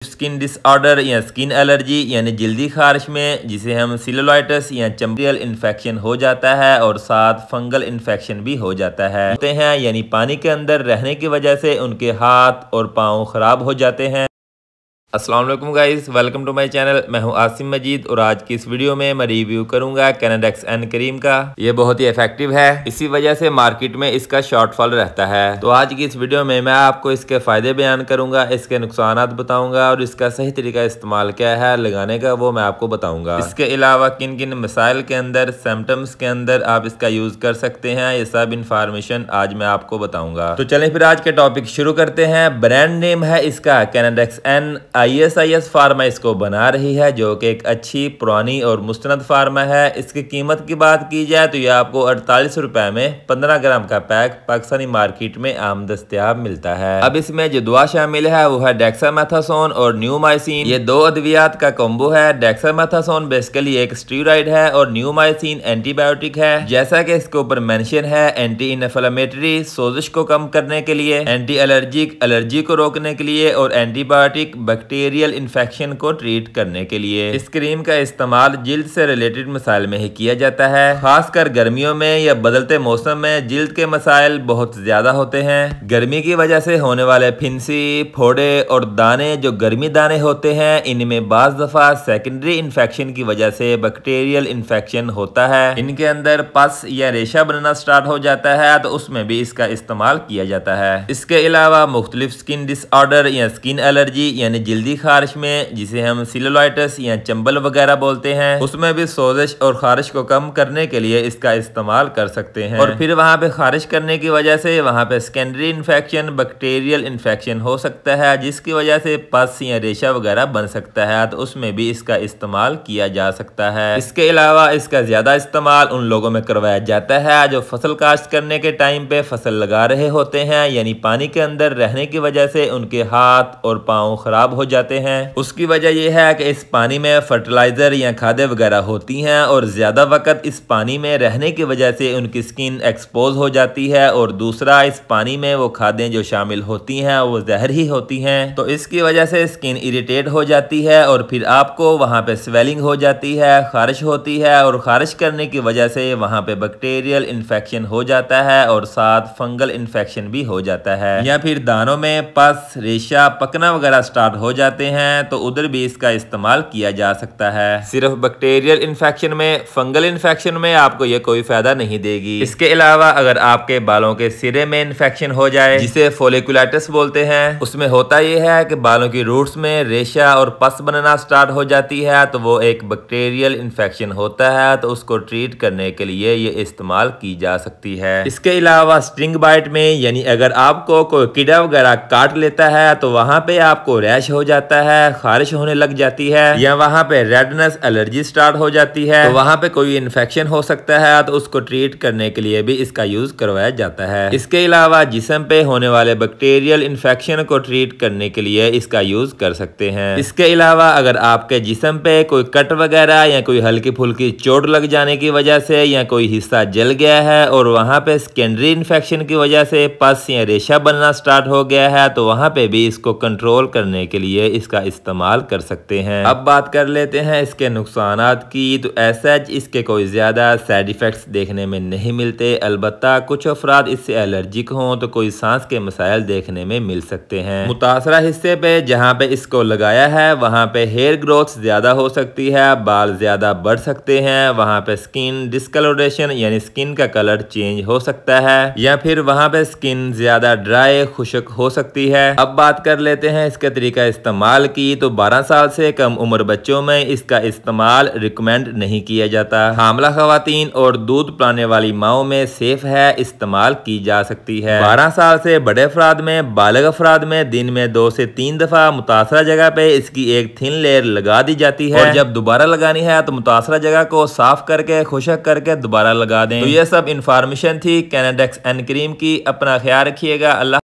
Skin disorder या skin allergy यानी जल्दी खारिश में जिसे हम सेलुलाइटिस या चमड़ियल इन्फेक्शन हो जाता है और साथ फंगल इन्फेक्शन भी हो जाता है होते हैं यानी पानी के अंदर रहने की वजह से उनके हाथ और पाँव खराब हो जाते हैं। अस्सलाम वालेकुम guys, welcome to my channel. मैं हूं आसिम मजीद और आज की इस वीडियो में मैं रिव्यू करूंगा कैनेडेक्स एन क्रीम का। ये बहुत ही इफेक्टिव है, इसी वजह से मार्केट में इसका शॉर्टफॉल रहता है। तो आज की इस वीडियो में मैं आपको इसके फायदे बयान करूंगा, इसके नुकसान बताऊंगा और इसका सही तरीका इस्तेमाल क्या है लगाने का वो मैं आपको बताऊंगा। इसके अलावा किन किन मसाइल के अंदर, सिम्टम्स के अंदर आप इसका यूज कर सकते हैं, ये सब इंफॉर्मेशन आज मैं आपको बताऊंगा। तो चलें फिर आज के टॉपिक शुरू करते हैं। ब्रांड नेम है इसका कैनेडेक्स एन। ISIS फार्मा इसको बना रही है जो कि एक अच्छी पुरानी और मुस्तनद फार्मा है। इसकी कीमत की बात की जाए तो यह आपको 48 रुपए में 15 ग्राम का पैक पाकिस्तानी मार्केट में आम दस्तयाब मिलता है। अब इसमें जो दवा शामिल है वो है डेक्सामेथासोन और न्यूमाइसिन। ये दो अद्वियात का कॉम्बो है। डेक्सामेथासोन बेसिकली एक स्टेरॉइड है और न्यूमाइसिन एंटीबायोटिक है। जैसा कि इसके ऊपर मेंशन है, एंटी इन्फ्लेमेटरी सोजिश को कम करने के लिए, एंटी एलर्जिक एलर्जी को रोकने के लिए और एंटीबायोटिक बैक्टीरियल इन्फेक्शन को ट्रीट करने के लिए। इस क्रीम का इस्तेमाल जिल्द से रिलेटेड मसाइल में ही किया जाता है। खासकर गर्मियों में या बदलते मौसम में जिल्द के मसाइल बहुत ज्यादा होते हैं। गर्मी की वजह से होने वाले फिंसी, फोड़े और दाने, जो गर्मी दाने होते हैं, इनमें बाज दफा सेकेंडरी इन्फेक्शन की वजह से बैक्टीरियल इन्फेक्शन होता है। इनके अंदर पस या रेशा बनना स्टार्ट हो जाता है तो उसमें भी इसका इस्तेमाल किया जाता है। इसके अलावा मुख्तलिफ स्किन डिसऑर्डर या स्किन एलर्जी यानी जल्दी खारिश में जिसे हम सेलुलाइटिस या चंबल वगैरह बोलते हैं, उसमें भी सोजिश और खारिश को कम करने के लिए इसका इस्तेमाल कर सकते हैं। और फिर वहां पे खारिश करने की वजह से वहां पे सेकेंडरी इन्फेक्शन, बैक्टीरियल इन्फेक्शन हो सकता है जिसकी वजह से पस या रेशा वगैरह बन सकता है तो उसमें भी इसका इस्तेमाल किया जा सकता है। इसके अलावा इसका ज्यादा इस्तेमाल उन लोगों में करवाया जाता है जो फसल काश्त करने के टाइम पे फसल लगा रहे होते हैं, यानी पानी के अंदर रहने की वजह से उनके हाथ और पाँव खराब हो जाते हैं। उसकी वजह यह है कि इस पानी में फर्टिलाइजर या खादें वगैरह होती हैं और ज्यादा वक्त इस पानी में रहने की वजह से उनकी स्किन एक्सपोज हो जाती है। और दूसरा, इस पानी में वो खादें जो शामिल होती हैं वो जहर ही होती हैं, तो इसकी वजह से स्किन इरिटेट हो जाती है और फिर आपको वहां पे स्वेलिंग हो जाती है, खारिश होती है और खारिश करने की वजह से वहां पे बैक्टीरियल इन्फेक्शन हो जाता है और साथ फंगल इन्फेक्शन भी हो जाता है। या फिर दानों में पस, रेशा, पकना वगैरह स्टार्ट हो जाते हैं तो उधर भी इसका इस्तेमाल किया जा सकता है। सिर्फ बैक्टीरियल इन्फेक्शन में, फंगल इन्फेक्शन में आपको ये कोई फायदा नहीं देगी। इसके अलावा अगर आपके बालों के सिरे में इन्फेक्शन हो जाए जिसे फोलिकुलाइटिस बोलते हैं, उसमें होता यह है कि बालों की रूट्स में रेशा और पस बनना स्टार्ट हो जाती है तो वो एक बैक्टीरियल इन्फेक्शन होता है तो उसको ट्रीट करने के लिए ये इस्तेमाल की जा सकती है। इसके अलावा स्टिंग बाइट में, यानी अगर आपको कोई कीड़ा वगैरह काट लेता है तो वहां पे आपको रैश हो जाता है, खारिश होने लग जाती है, या वहां पे रेडनेस एलर्जी स्टार्ट हो जाती है, तो वहां पे कोई इन्फेक्शन हो सकता है तो उसको ट्रीट करने के लिए भी इसका यूज करवाया जाता है। इसके अलावा जिस्म पे होने वाले बैक्टीरियल इन्फेक्शन को ट्रीट करने के लिए इसका यूज कर सकते हैं। इसके अलावा अगर आपके जिस्म पे कोई कट वगैरह या कोई हल्की फुल्की चोट लग जाने की वजह से या कोई हिस्सा जल गया है और वहां पे सेकेंडरी इन्फेक्शन की वजह से पस या रेशा बनना स्टार्ट हो गया है तो वहां पे भी इसको कंट्रोल करने के लिए इसका इस्तेमाल कर सकते हैं। अब बात कर लेते हैं इसके नुकसानात की। तो ऐसा इसके कोई ज्यादा साइड इफेक्ट्स देखने में नहीं मिलते, अलबत्ता कुछ अफराद इससे एलर्जिक हों तो कोई सांस के मसाइल देखने में मिल सकते हैं। मुतासरा हिस्से पे जहाँ पे इसको लगाया है वहाँ पे हेयर ग्रोथ ज्यादा हो सकती है, बाल ज्यादा बढ़ सकते हैं, वहाँ पे स्किन डिस्कलोरेशन यानी स्किन का कलर चेंज हो सकता है, या फिर वहाँ पे स्किन ज्यादा ड्राई खुश्क हो सकती है। अब बात कर लेते हैं इसका तरीका इस्तेमाल की। तो 12 साल से कम उम्र बच्चों में इसका इस्तेमाल रिकमेंड नहीं किया जाता। हामला खवातीन और दूध पिलाने वाली माओं में सेफ है, इस्तेमाल की जा सकती है। 12 साल से बड़े अफराद में, बालिग अफराद में दिन में 2 से 3 दफा मुतासरा जगह पे इसकी एक थिन लेयर लगा दी जाती है और जब दोबारा लगानी है तो मुतासरा जगह को साफ करके खुशक करके दोबारा लगा दें। तो ये सब इंफॉर्मेशन थी कैनेडेक्स एन क्रीम की। अपना ख्याल रखिएगा। अल्लाह।